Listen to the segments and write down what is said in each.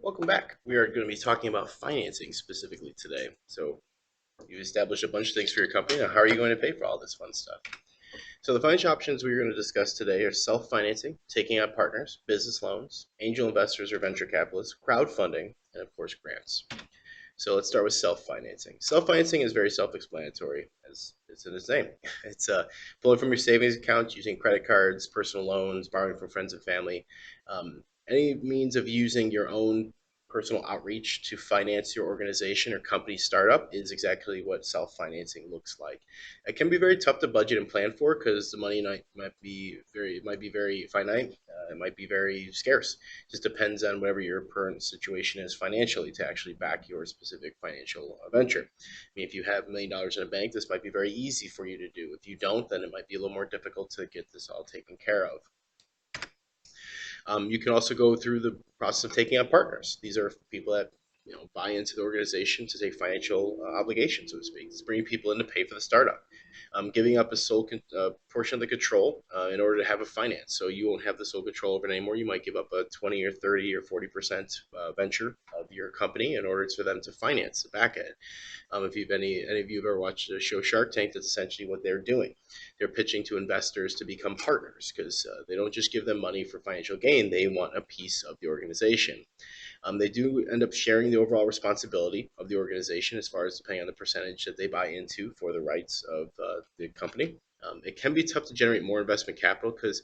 Welcome back. We are going to be talking about financing specifically today. So, you've established a bunch of things for your company. Now, how are you going to pay for all this fun stuff? So, the financial options we're going to discuss today are self financing, taking out partners, business loans, angel investors or venture capitalists, crowdfunding, and of course, grants. So, let's start with self financing. Self financing is very self explanatory, as it's in its name. It's pulling from your savings account using credit cards, personal loans, borrowing from friends and family. Any means of using your own personal outreach to finance your organization or company startup is exactly what self-financing looks like. It can be very tough to budget and plan for because the money might be very finite. It might be very scarce. It just depends on whatever your current situation is financially to actually back your specific financial venture. I mean, if you have $1 million in a bank, this might be very easy for you to do. If you don't, then it might be a little more difficult to get this all taken care of. You can also go through the process of taking on partners. These are people that buy into the organization to take financial obligation, so to speak. It's bringing people in to pay for the startup, giving up a portion of the control in order to have a finance. So you won't have the sole control over it anymore. You might give up a 20 or 30 or 40% venture of your company in order for them to finance the back end. If you've any of you have ever watched the show Shark Tank, that's essentially what they're doing. They're pitching to investors to become partners because they don't just give them money for financial gain; they want a piece of the organization. They do end up sharing the overall responsibility of the organization as far as depending on the percentage that they buy into for the rights of the company. It can be tough to generate more investment capital because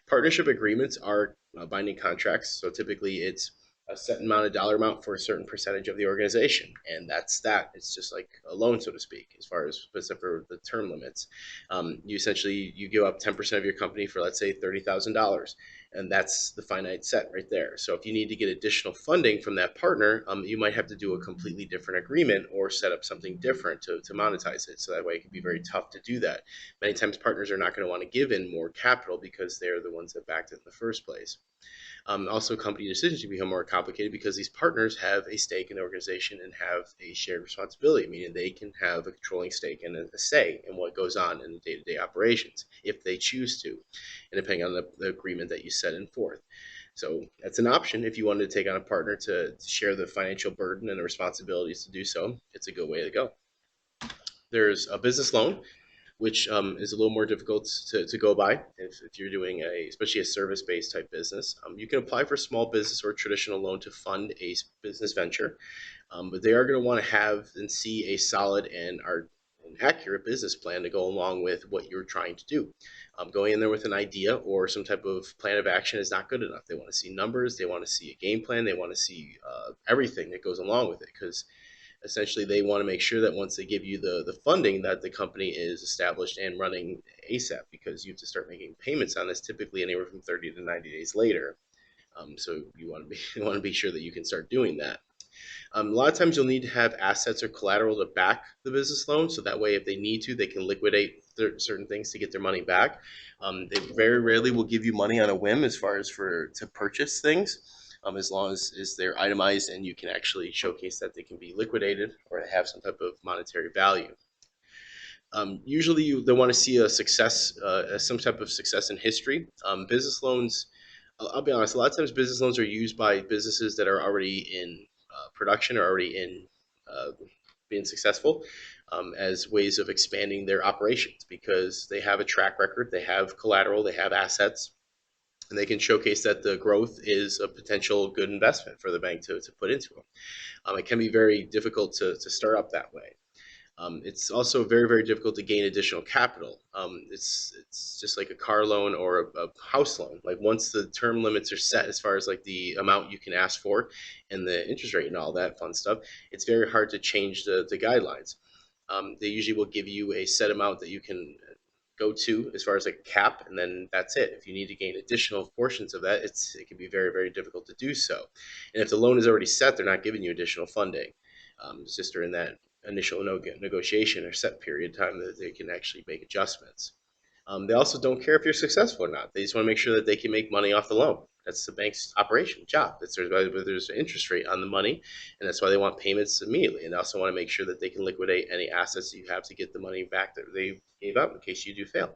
partnership agreements are binding contracts. So typically it's a set amount of dollar amount for a certain percentage of the organization, and that's that. It's just like a loan, so to speak, as far as except for the term limits. You give up 10% of your company for, let's say, $30,000, and that's the finite set right there. So if you need to get additional funding from that partner, you might have to do a completely different agreement or set up something different to monetize it. So that way it can be very tough to do that. Many times partners are not going to want to give in more capital because they're the ones that backed it in the first place. Also, company decisions can become more complicated because these partners have a stake in the organization and have a shared responsibility, meaning they can have a controlling stake and a say in what goes on in the day-to-day operations if they choose to, and depending on the agreement that you set in forth. So that's an option if you wanted to take on a partner to share the financial burden and the responsibilities to do so. It's a good way to go. There's a business loan, which is a little more difficult to go by if you're doing especially a service-based type business. You can apply for small business or traditional loan to fund a business venture, but they are going to want to have and see a solid and an accurate business plan to go along with what you're trying to do. Going in there with an idea or some type of plan of action is not good enough. They want to see numbers, they want to see a game plan, they want to see everything that goes along with it because essentially they want to make sure that once they give you the funding that the company is established and running ASAP because you have to start making payments on this typically anywhere from 30 to 90 days later. So you want to be you want to be sure that you can start doing that. A lot of times you'll need to have assets or collateral to back the business loan, so that way if they need to, they can liquidate certain things to get their money back. They very rarely will give you money on a whim as far as for to purchase things, as long as they're itemized and you can actually showcase that they can be liquidated or have some type of monetary value. Usually, they want to see a success, some type of success in history. Business loans, I'll be honest, a lot of times business loans are used by businesses that are already in production or already in uh, being successful as ways of expanding their operations because they have a track record, they have collateral, they have assets, and they can showcase that the growth is a potential good investment for the bank to put into them. It can be very difficult to start up that way. It's also very, very difficult to gain additional capital. It's just like a car loan or a house loan. Like once the term limits are set as far as like the amount you can ask for and the interest rate and all that fun stuff, it's very hard to change the guidelines. They usually will give you a set amount that you can go to as far as like a cap, and then that's it. If you need to gain additional portions of that, it can be very, very difficult to do so. And if the loan is already set, they're not giving you additional funding. It's just during that initial negotiation or set period of time that they can actually make adjustments. They also don't care if you're successful or not. They just want to make sure that they can make money off the loan. That's the bank's operation job. There's an interest rate on the money, and that's why they want payments immediately. And they also want to make sure that they can liquidate any assets that you have to get the money back that they gave up in case you do fail.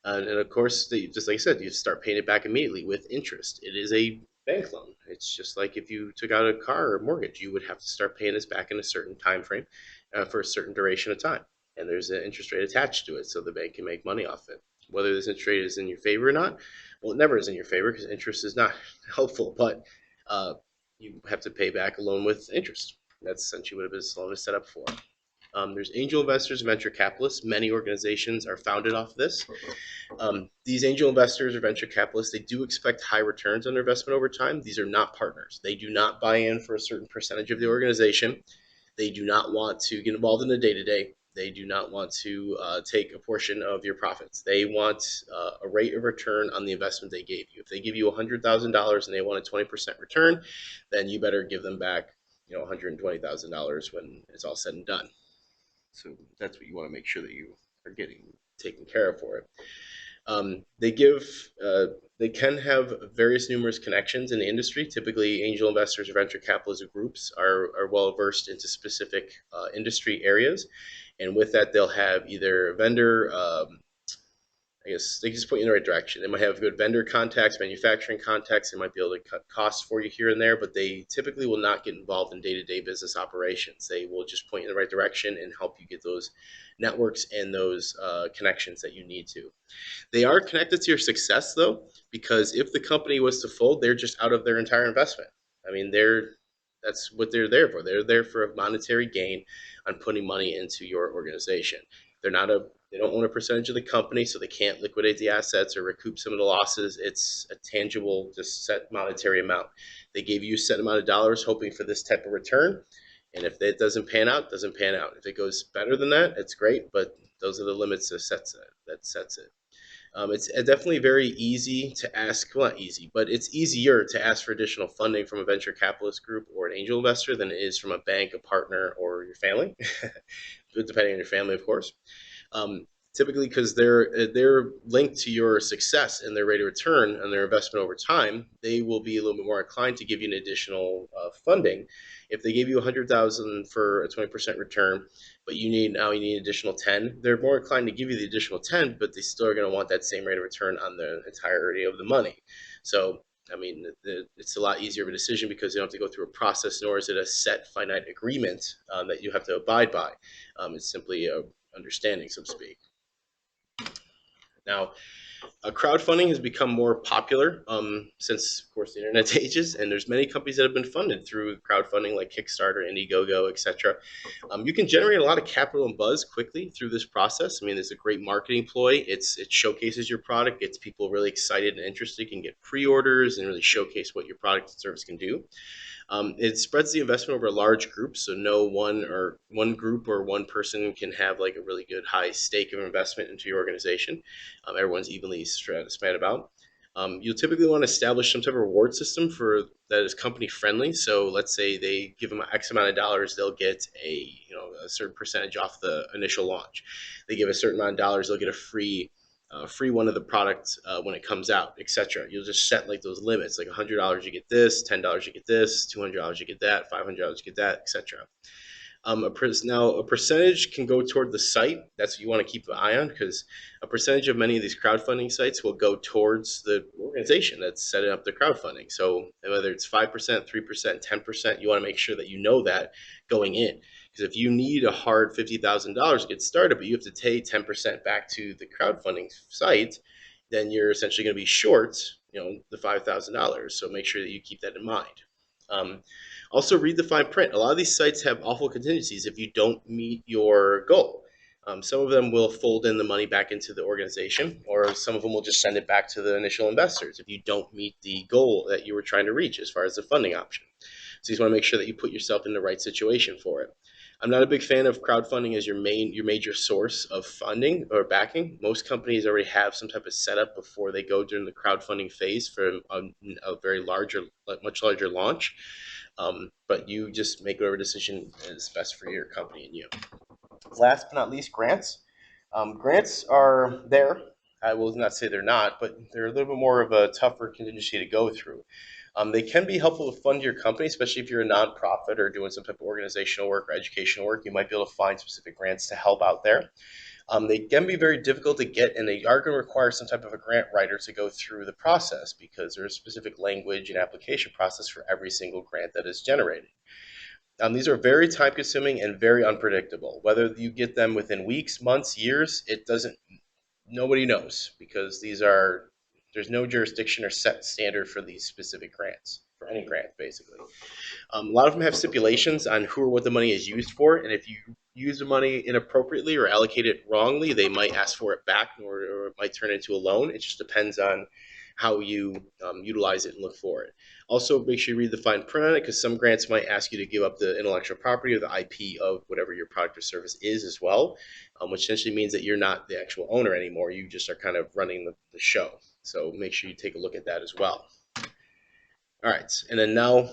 And of course, just like I said, you start paying it back immediately with interest. It is a bank loan. It's just like if you took out a car or mortgage, you would have to start paying this back in a certain time frame for a certain duration of time. And there's an interest rate attached to it, so the bank can make money off it. Whether this interest rate is in your favor or not, well, it never is in your favor because interest is not helpful, but uh, you have to pay back a loan with interest. That's essentially what a business loan is set up for. There's angel investors, venture capitalists. Many organizations are founded off of this. These angel investors or venture capitalists, they do expect high returns on their investment over time. These are not partners. They do not buy in for a certain percentage of the organization. They do not want to get involved in the day-to-day. They do not want to take a portion of your profits. They want a rate of return on the investment they gave you. If they give you $100,000 and they want a 20% return, then you better give them back, $120,000 when it's all said and done. So that's what you want to make sure that you are getting taken care of for it. They give, they can have various numerous connections in the industry. Typically, angel investors or venture capitalists groups are well versed into specific industry areas, and with that, they'll have either vendor. I guess they just point you in the right direction. They might have good vendor contacts, manufacturing contacts. They might be able to cut costs for you here and there, but they typically will not get involved in day-to-day business operations. They will just point you in the right direction and help you get those networks and those connections that you need to. They are connected to your success though, because if the company was to fold, they're just out of their entire investment. I mean, that's what they're there for. They're there for a monetary gain on putting money into your organization. They don't own a percentage of the company, so they can't liquidate the assets or recoup some of the losses. It's a tangible, just set monetary amount. They gave you a set amount of dollars hoping for this type of return. And if it doesn't pan out, it doesn't pan out. If it goes better than that, it's great, but those are the limits that sets it. It's definitely very easy to ask, well, not easy, but it's easier to ask for additional funding from a venture capitalist group or an angel investor than it is from a bank, a partner, or your family, depending on your family, of course. Um, Typically, because they're linked to your success and their rate of return on their investment over time, they will be a little bit more inclined to give you an additional funding. If they gave you 100,000 for a 20% return, but you need additional 10, they're more inclined to give you the additional 10, but they still are going to want that same rate of return on the entirety of the money. So I mean, it's a lot easier of a decision because you don't have to go through a process, nor is it a set finite agreement that you have to abide by. It's simply a understanding, so to speak. Now, crowdfunding has become more popular since, of course, the internet ages, and there's many companies that have been funded through crowdfunding like Kickstarter, Indiegogo, etc. You can generate a lot of capital and buzz quickly through this process. I mean, it's a great marketing ploy. It showcases your product, gets people really excited and interested, can get pre-orders, and really showcase what your product and service can do. It spreads the investment over a large group, so no one group or one person can have like a really good high stake of investment into your organization. Everyone's evenly spread about. You'll typically want to establish some type of reward system for that is company friendly. So let's say they give them X amount of dollars, they'll get a certain percentage off the initial launch. They give a certain amount of dollars, they'll get a free one of the products when it comes out, etc. You'll just set like those limits, like $100 you get this, $10 you get this, $200 you get that, $500 you get that, etc. Now, a percentage can go toward the site. That's what you want to keep an eye on because a percentage of many of these crowdfunding sites will go towards the organization that's setting up the crowdfunding. So whether it's 5%, 3%, 10%, you want to make sure that you know that going in. Because if you need a hard $50,000 to get started, but you have to pay 10% back to the crowdfunding site, then you're essentially going to be short, the $5,000. So make sure that you keep that in mind. Also, read the fine print. A lot of these sites have awful contingencies if you don't meet your goal. Some of them will fold in the money back into the organization, or some of them will just send it back to the initial investors if you don't meet the goal that you were trying to reach as far as the funding option. So you just want to make sure that you put yourself in the right situation for it. I'm not a big fan of crowdfunding as your major source of funding or backing. Most companies already have some type of setup before they go during the crowdfunding phase for a very much larger launch. But you just make whatever decision is best for your company and you. Last but not least, grants. Grants are there. I will not say they're not, but they're a little bit more of a tougher contingency to go through. They can be helpful to fund your company, especially if you're a nonprofit or doing some type of organizational work or educational work. You might be able to find specific grants to help out there. They can be very difficult to get, and they are going to require some type of a grant writer to go through the process because there's specific language and application process for every single grant that is generated. These are very time consuming and very unpredictable. Whether you get them within weeks, months, years, it doesn't, nobody knows because there's no jurisdiction or set standard for these specific grants, for any grant, basically. A lot of them have stipulations on who or what the money is used for, and if you use the money inappropriately or allocate it wrongly, they might ask for it back, or it might turn into a loan. It just depends on how you utilize it and look for it. Also, make sure you read the fine print on it because some grants might ask you to give up the intellectual property or the IP of whatever your product or service is as well, which essentially means that you're not the actual owner anymore. You just are kind of running the show. So make sure you take a look at that as well. All right, and then now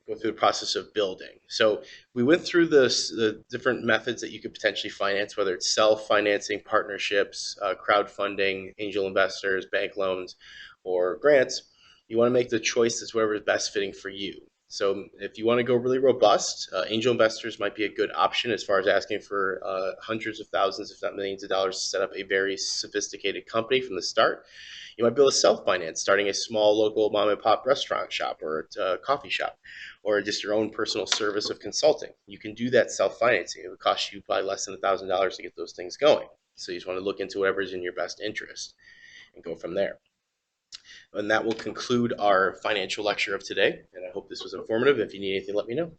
go through the process of building. So we went through the different methods that you could potentially finance, whether it's self-financing, partnerships, crowdfunding, angel investors, bank loans, or grants. You want to make the choice that's whatever is best fitting for you. So if you want to go really robust, angel investors might be a good option as far as asking for hundreds of thousands, if not millions of dollars to set up a very sophisticated company from the start. You might be able to self-finance, starting a small local mom and pop restaurant shop or a coffee shop, or just your own personal service of consulting. You can do that self-financing. It would cost you probably less than $1,000 to get those things going. So you just want to look into whatever is in your best interest and go from there. And that will conclude our financial lecture of today. And I hope this was informative. If you need anything, let me know.